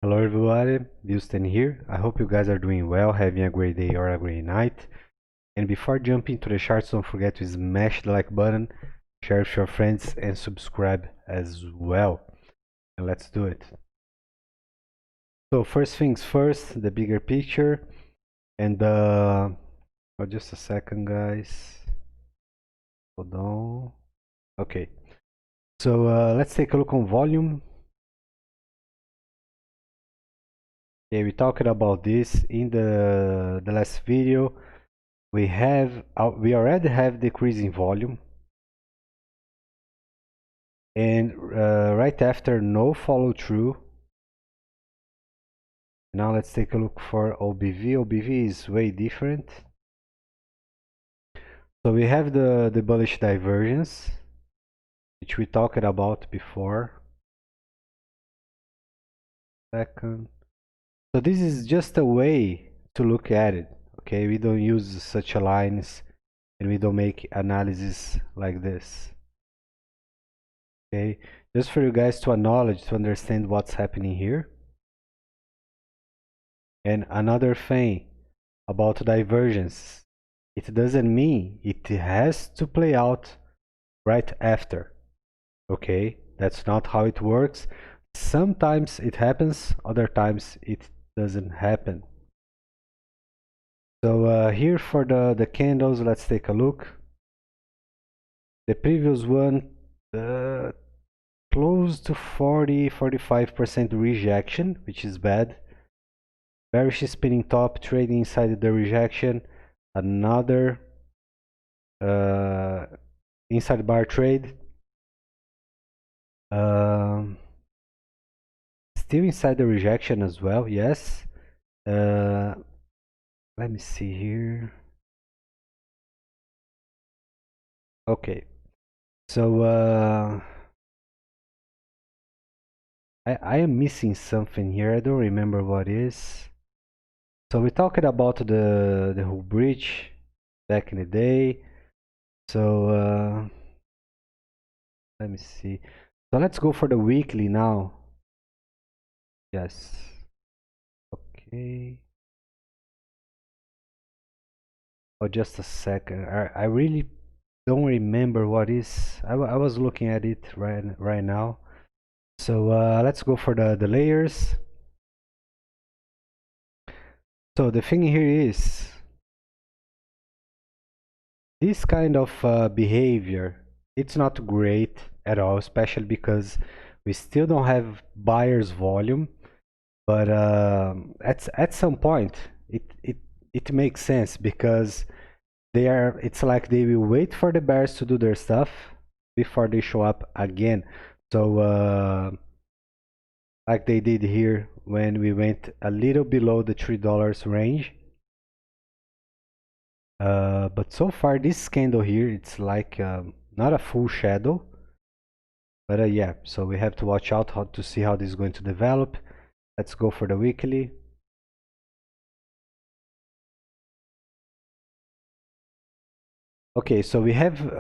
Hello everybody, Houston here. I hope you guys are doing well, having a great day or a great night. And before jumping to the charts, don't forget to smash the like button, share with your friends, and subscribe as well. And let's do it. So first things first, the bigger picture. And just a second, guys. Hold on. Okay. So let's take a look on volume. Okay, we talked about this in the last video. We already have decreasing volume, and right after no follow through. Now let's take a look for OBV. OBV is way different. So we have the bullish divergence, which we talked about before. Second. So this is just a way to look at it. Okay, we don't use such lines and we don't make analysis like this. Okay, just for you guys to acknowledge, to understand what's happening here. And another thing about divergence, it doesn't mean it has to play out right after. Okay, that's not how it works. Sometimes it happens, other times it doesn't happen. So here for the candles, let's take a look. The previous one, close to 40-45% rejection, which is bad. Bearish spinning top, trading inside the rejection. Another inside bar trade. Still inside the rejection as well, yes. Let me see here. Okay, so I am missing something here. I don't remember what is. So we talked about the whole bridge back in the day. So let me see. So let's go for the weekly now. Yes. Okay. Oh, just a second. I really don't remember what is. I was looking at it right now. So let's go for the layers. So the thing here is this kind of behavior. It's not great at all, especially because we still don't have buyers volume. But at some point, it makes sense because it's like they will wait for the bears to do their stuff before they show up again. So like they did here when we went a little below the $3 range. But so far this candle here, it's like not a full shadow. But yeah, so we have to watch out to see how this is going to develop. Let's go for the weekly. Okay, so we have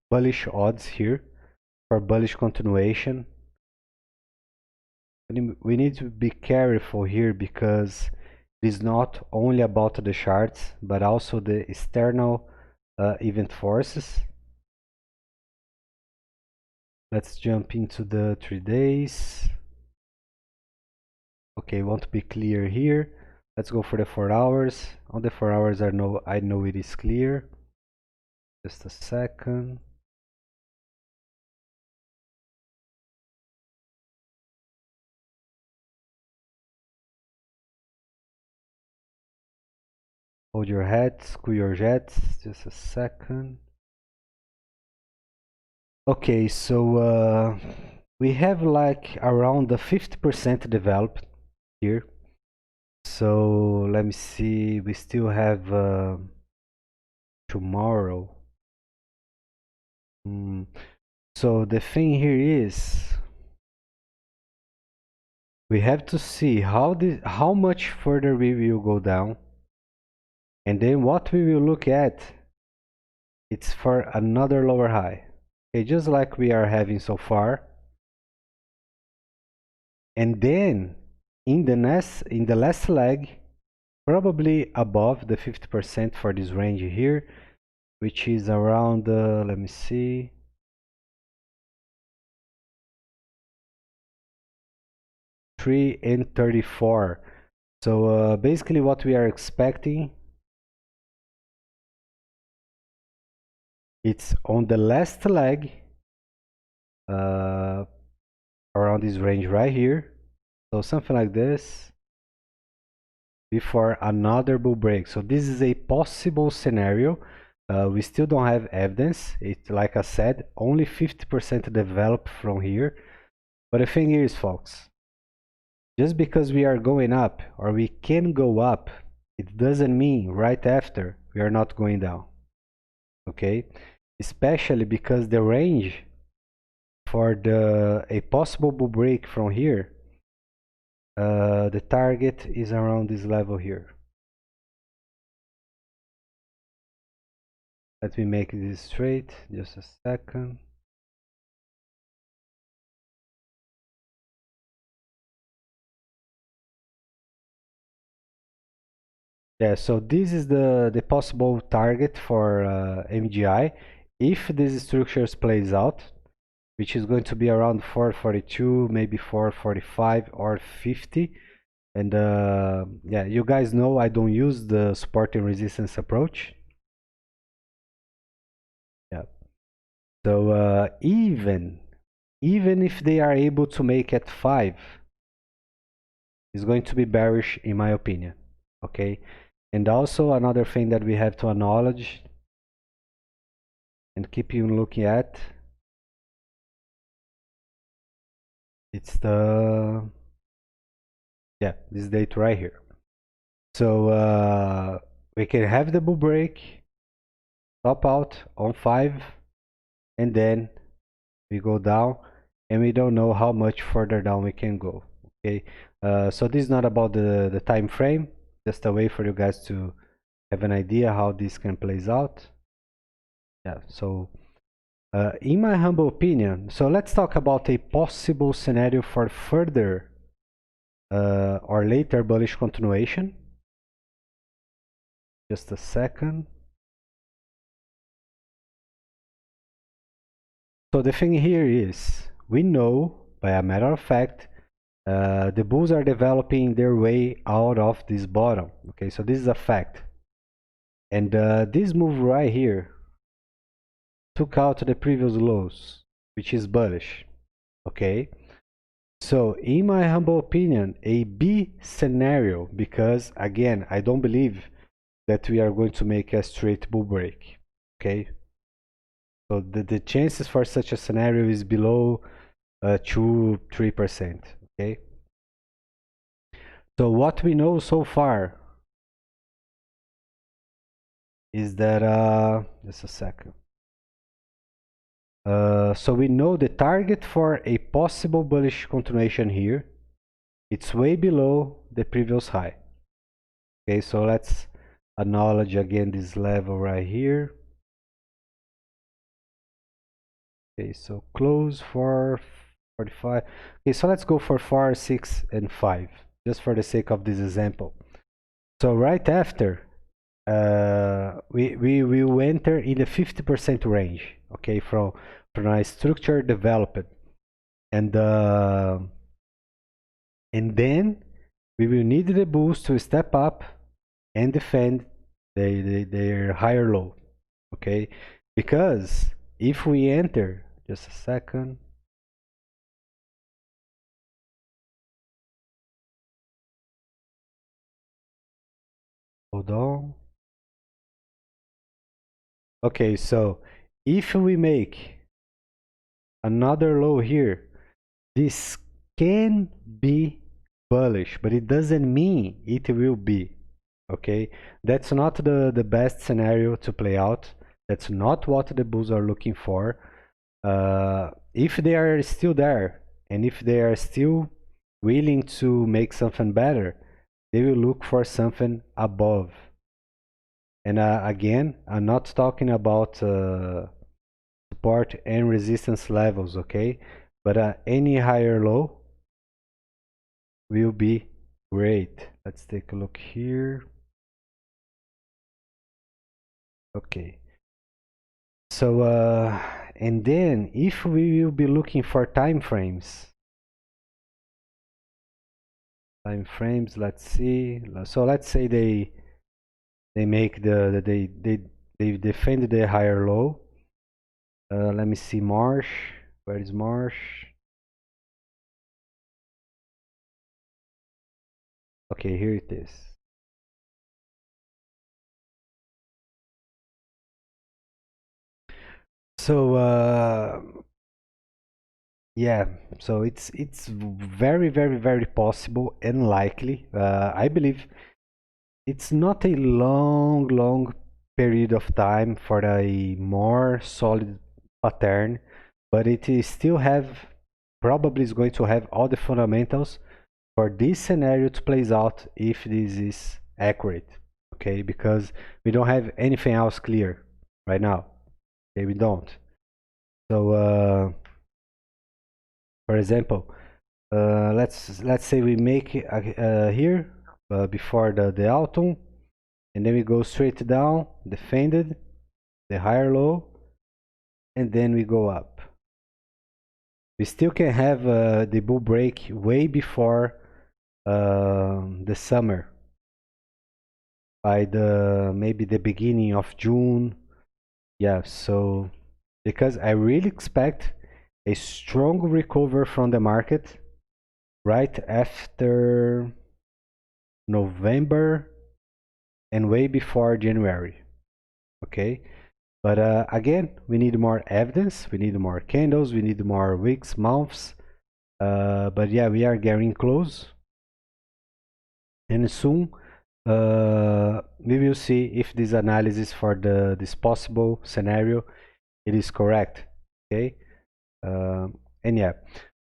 bullish odds here for bullish continuation. We need to be careful here because it is not only about the charts but also the external event forces. Let's jump into the 3 days. Okay, want to be clear here. Let's go for the 4 hours. On the 4 hours, I know it is clear. Just a second. Hold your heads, cool your jets. Just a second. Okay, so we have like around the 50% developed here. So let me see, we still have tomorrow. So the thing here is we have to see how much further we will go down, and then what we will look at, it's for another lower high. Okay, just like we are having so far. And then in the last leg, probably above the 50% for this range here, which is around, let me see, 3 and 34. So basically what we are expecting, it's on the last leg, uh, around this range right here. So something like this before another bull break. So this is a possible scenario. We still don't have evidence. It's like I said, only 50% developed from here. But the thing is, folks, just because we are going up or we can go up, it doesn't mean right after we are not going down. Okay? Especially because the range for a possible bull break from here, the target is around this level here. Let me make this straight, just a second. Yeah, so this is the possible target for MGI if this structures plays out, which is going to be around 442, maybe 445 or 50. And yeah, you guys know I don't use the support and resistance approach. Yeah. So even if they are able to make at 5, it's going to be bearish in my opinion. Okay. And also another thing that we have to acknowledge and keep you looking at, it's the, yeah, this date right here. So we can have the bull break, top out on 5, and then we go down, and we don't know how much further down we can go. Okay, so this is not about the time frame, just a way for you guys to have an idea how this can plays out. Yeah, so in my humble opinion, so let's talk about a possible scenario for further or later bullish continuation. Just a second. So the thing here is, we know by a matter of fact, the bulls are developing their way out of this bottom. Okay, so this is a fact. And this move right here took out the previous lows, which is bullish. Okay, so in my humble opinion, a B scenario, because again, I don't believe that we are going to make a straight bull break. Okay, so the chances for such a scenario is below 2-3%. Okay, so what we know so far is that just a second. So we know the target for a possible bullish continuation here, it's way below the previous high. Okay, so let's acknowledge again this level right here. Okay, so close for 45. Okay, so let's go for 4, 6, and 5, just for the sake of this example. So right after, we will enter in the 50% range. Okay, from a structure developed, and then we will need the bulls to step up and defend their higher low. Okay, because if we enter, just a second, hold on. Okay, so if we make another low here, this can be bullish, but it doesn't mean it will be. Okay, that's not the best scenario to play out. That's not what the bulls are looking for. If they are still there, and if they are still willing to make something better, they will look for something above. And again, I'm not talking about support and resistance levels, okay? But any higher low, will be great. Let's take a look here. Okay. So, and then if we will be looking for time frames, let's see. So let's say they make they defend the higher low. Let me see Marsh. Where is Marsh? Okay, here it is. So yeah, so it's very possible and likely. I believe it's not a long period of time for a more solid pattern, but it is still have probably is going to have all the fundamentals for this scenario to plays out if this is accurate. Okay, because we don't have anything else clear right now. Okay, we don't. So for example, let's say we make here before the autumn, and then we go straight down, defended the higher low, and then we go up. We still can have the bull break way before the summer, by the maybe the beginning of June. Yeah, so because I really expect a strong recovery from the market right after November and way before January. Okay, but again, we need more evidence, we need more candles, we need more weeks, months. But yeah, we are getting close, and soon we will see if this analysis for this possible scenario it is correct. Okay, and yeah,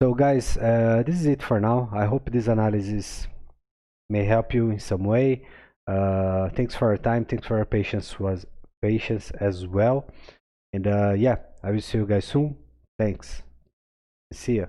so guys, this is it for now. I hope this analysis may help you in some way. Thanks for your time, thanks for your patience as well, and yeah, I will see you guys soon. Thanks, see ya.